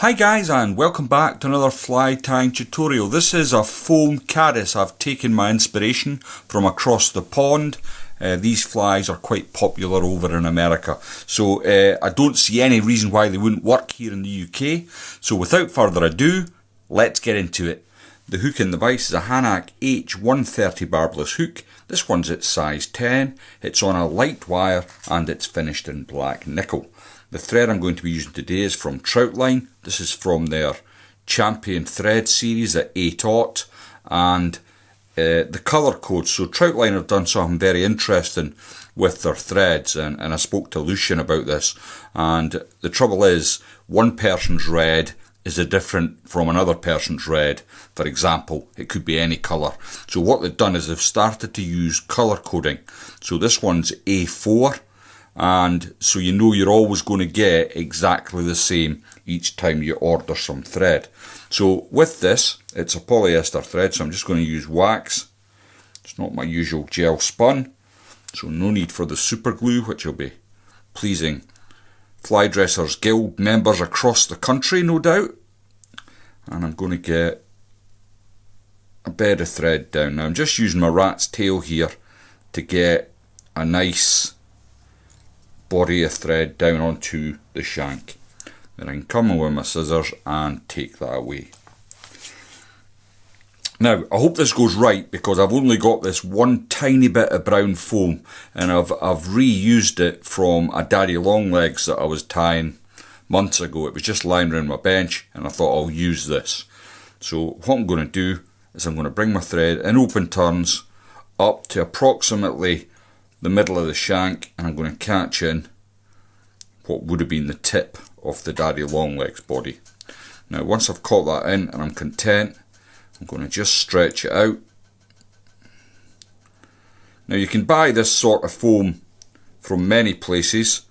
Hi guys, and welcome back to another fly tying tutorial. This is a foam caddis. I've taken my inspiration from across the pond. These flies are quite popular over in America, so I don't see any reason why they wouldn't work here in the UK. So without further ado, let's get into it. The hook in the vise is a Hanak H130 barbless hook. This one's at size 10, it's on a light wire and it's finished in black nickel. The thread I'm going to be using today is from Trout line. This is from their Champion thread series at 8/0, and the colour code. So Trout line have done something very interesting with their threads, and I spoke to Lucian about this, and the trouble is one person's red is different from another person's red. For example, it could be any colour. So what they've done is they've started to use colour coding. So this one's A4, and so you know you're always going to get exactly the same each time you order some thread. So with this, it's a polyester thread, so I'm just going to use wax. It's not my usual gel spun, so no need for the super glue, which will be pleasing Fly Dressers Guild members across the country, no doubt. And I'm going to get a bed of thread down. Now I'm just using my rat's tail here to get a nice body of thread down onto the shank. Then I can come in with my scissors and take that away. Now I hope this goes right, because I've only got this one tiny bit of brown foam, and I've reused it from a daddy long legs that I was tying months ago. It was just lying around my bench and I thought I'll use this. So what I'm going to do is I'm going to bring my thread in open turns up to approximately the middle of the shank, and I'm going to catch in what would have been the tip of the daddy long legs body. Now once I've caught that in and I'm content, I'm going to just stretch it out. Now you can buy this sort of foam from many places.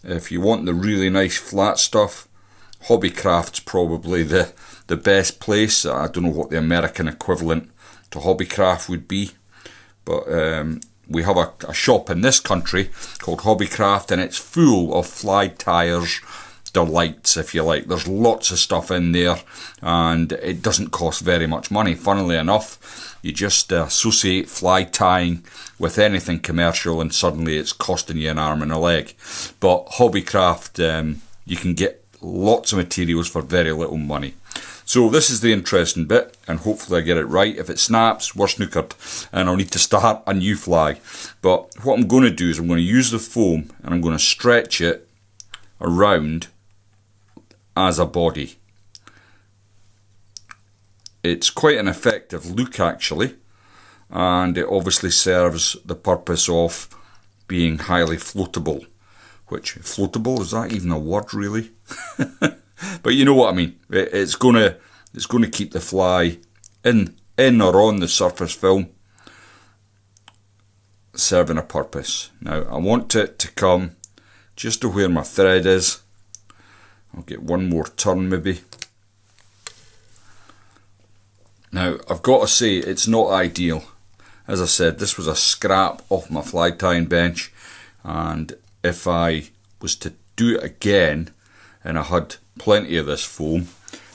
If you want the really nice flat stuff, Hobbycraft's probably the best place. I don't know what the American equivalent to Hobbycraft would be, but we have a shop in this country called Hobbycraft, and it's full of fly tyers delights, if you like. There's lots of stuff in there, and it doesn't cost very much money. Funnily enough, you just associate fly tying with anything commercial and suddenly it's costing you an arm and a leg. But Hobbycraft, you can get lots of materials for very little money. So this is the interesting bit, and hopefully I get it right. If it snaps, we're snookered and I'll need to start a new fly. But what I'm going to do is I'm going to use the foam and I'm going to stretch it around as a body. It's quite an effective look actually, and it obviously serves the purpose of being highly floatable. Which, floatable, is that even a word really? But you know what I mean. It's gonna keep the fly in or on the surface film, serving a purpose. Now I want it to come just to where my thread is. I'll get one more turn maybe. Now I've got to say it's not ideal. As I said, this was a scrap off my fly tying bench, and if I was to do it again and I had plenty of this foam,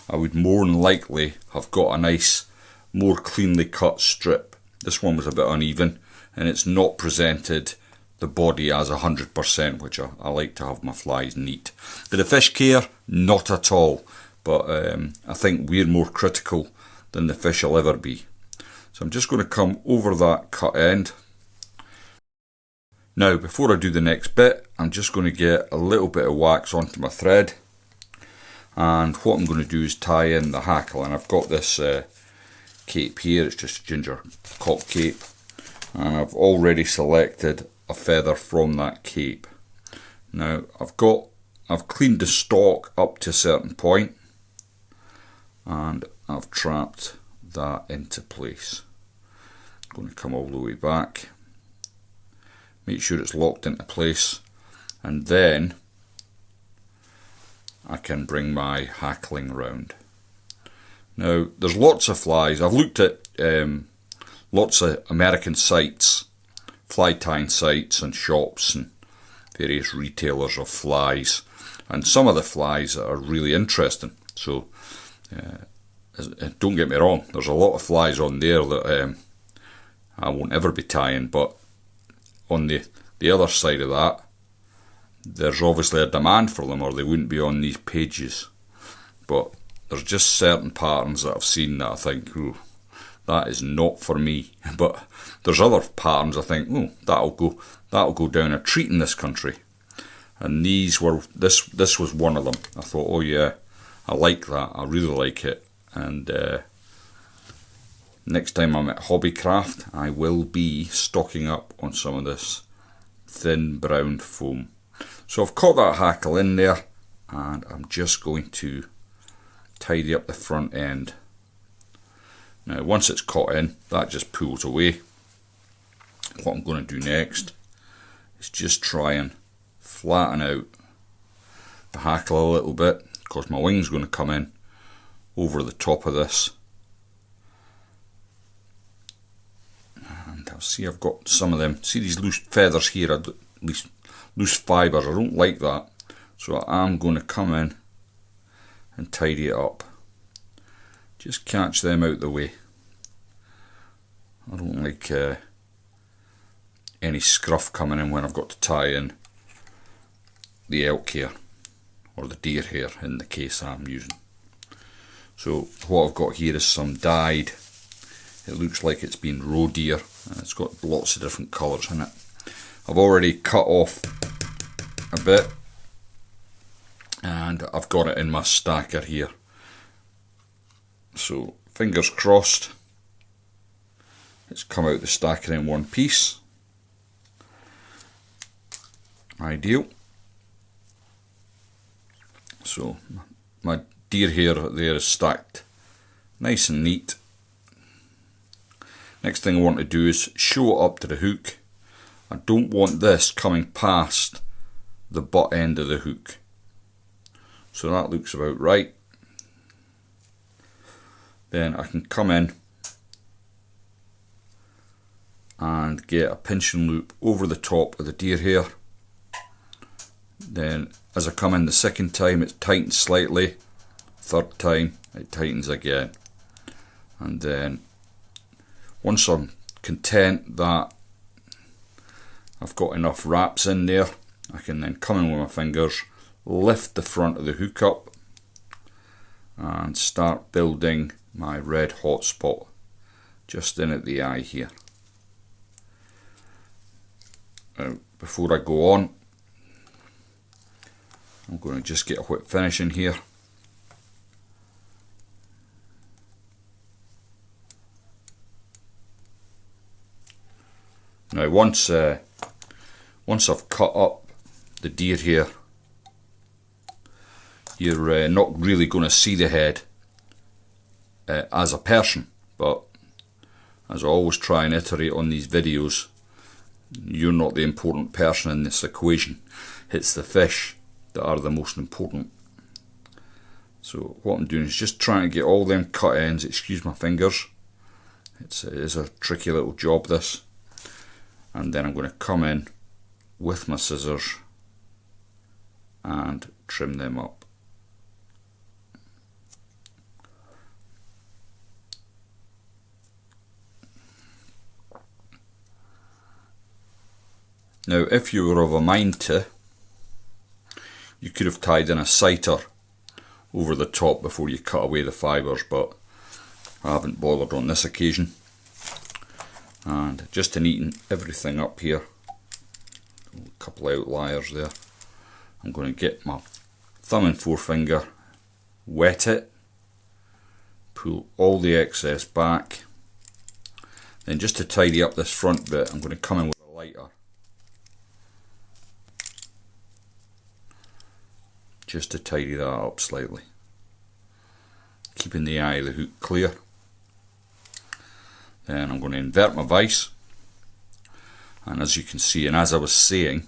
I would more than likely have got a nice, more cleanly cut strip. This one was a bit uneven, and it's not presented the body as 100%, which I like to have my flies neat. Did the fish care? Not at all, but I think we're more critical than the fish will ever be. So I'm just going to come over that cut end. Now before I do the next bit, I'm just going to get a little bit of wax onto my thread, and what I'm going to do is tie in the hackle. And I've got this cape here, it's just a ginger cock cape, and I've already selected a feather from that cape. Now I've cleaned the stalk up to a certain point, and I've trapped that into place. I'm going to come all the way back, make sure it's locked into place, and then I can bring my hackling round. Now there's lots of flies. I've looked at lots of American sites, fly tying sites and shops and various retailers of flies, and some of the flies are really interesting. So don't get me wrong, there's a lot of flies on there that I won't ever be tying, but on the other side of that, there's obviously a demand for them, or they wouldn't be on these pages. But there's just certain patterns that I've seen that I think, ooh, that is not for me. But there's other patterns I think, oh, that'll go down a treat in this country. And this was one of them. I thought, oh yeah, I like that. I really like it. And next time I'm at Hobbycraft, I will be stocking up on some of this thin brown foam. So I've caught that hackle in there, and I'm just going to tidy up the front end. Now once it's caught in, that just pulls away. What I'm going to do next is just try and flatten out the hackle a little bit, because my wing's going to come in over the top of this. And I'll see, I've got some of them. See these loose feathers here, loose fibres, I don't like that. So I am going to come in and tidy it up. Just catch them out the way. I don't like any scruff coming in when I've got to tie in the elk hair, or the deer hair in the case I'm using. So what I've got here is some dyed, it looks like it's been roe deer, and it's got lots of different colours in it. I've already cut off a bit, and I've got it in my stacker here. So fingers crossed it's come out the stacker in one piece. Ideal. So my deer hair there is stacked nice and neat. Next thing I want to do is show it up to the hook. I don't want this coming past the butt end of the hook. So that looks about right. Then I can come in and get a pinching loop over the top of the deer hair. Then as I come in the second time, it tightens slightly. Third time it tightens again. And then once I'm content that I've got enough wraps in there, I can then come in with my fingers, lift the front of the hook up, and start building my red hot spot just in at the eye here. Now, before I go on, I'm going to just get a whip finish in here. Now once I've cut up the deer hair, you're not really going to see the head as a person, but as I always try and iterate on these videos, you're not the important person in this equation. It's the fish that are the most important. So what I'm doing is just trying to get all them cut ends, excuse my fingers, it is a tricky little job this, and then I'm going to come in with my scissors and trim them up. Now if you were of a mind to, you could have tied in a sighter over the top before you cut away the fibres, but I haven't bothered on this occasion. And just to neaten everything up here, a couple of outliers there, I'm going to get my thumb and forefinger, wet it, pull all the excess back. Then just to tidy up this front bit, I'm going to come in with a lighter, just to tidy that up slightly, keeping the eye of the hook clear. Then I'm going to invert my vise, and as you can see, and as I was saying,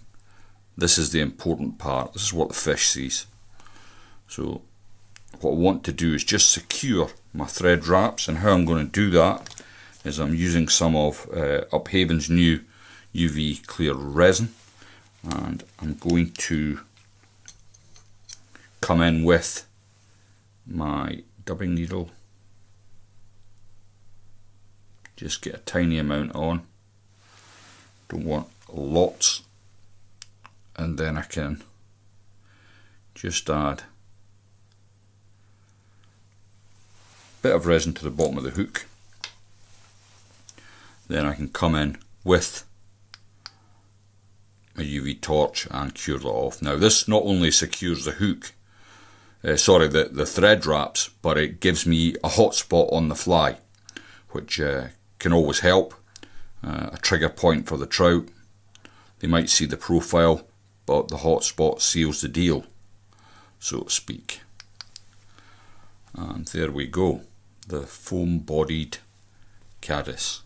this is the important part, this is what the fish sees. So what I want to do is just secure my thread wraps, and how I'm going to do that is I'm using some of Uphaven's new UV clear resin, and I'm going to come in with my dubbing needle, just get a tiny amount on, don't want lots, and then I can just add a bit of resin to the bottom of the hook. Then I can come in with a UV torch and cure that off. Now this not only secures the hook, the thread wraps, but it gives me a hot spot on the fly, which can always help. A trigger point for the trout. They might see the profile, but the hot spot seals the deal, so to speak. And there we go, the foam bodied caddis.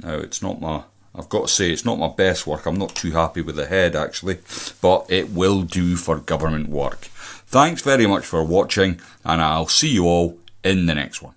Now it's not my, I've got to say, it's not my best work. I'm not too happy with the head actually, but it will do for government work. Thanks very much for watching, and I'll see you all in the next one.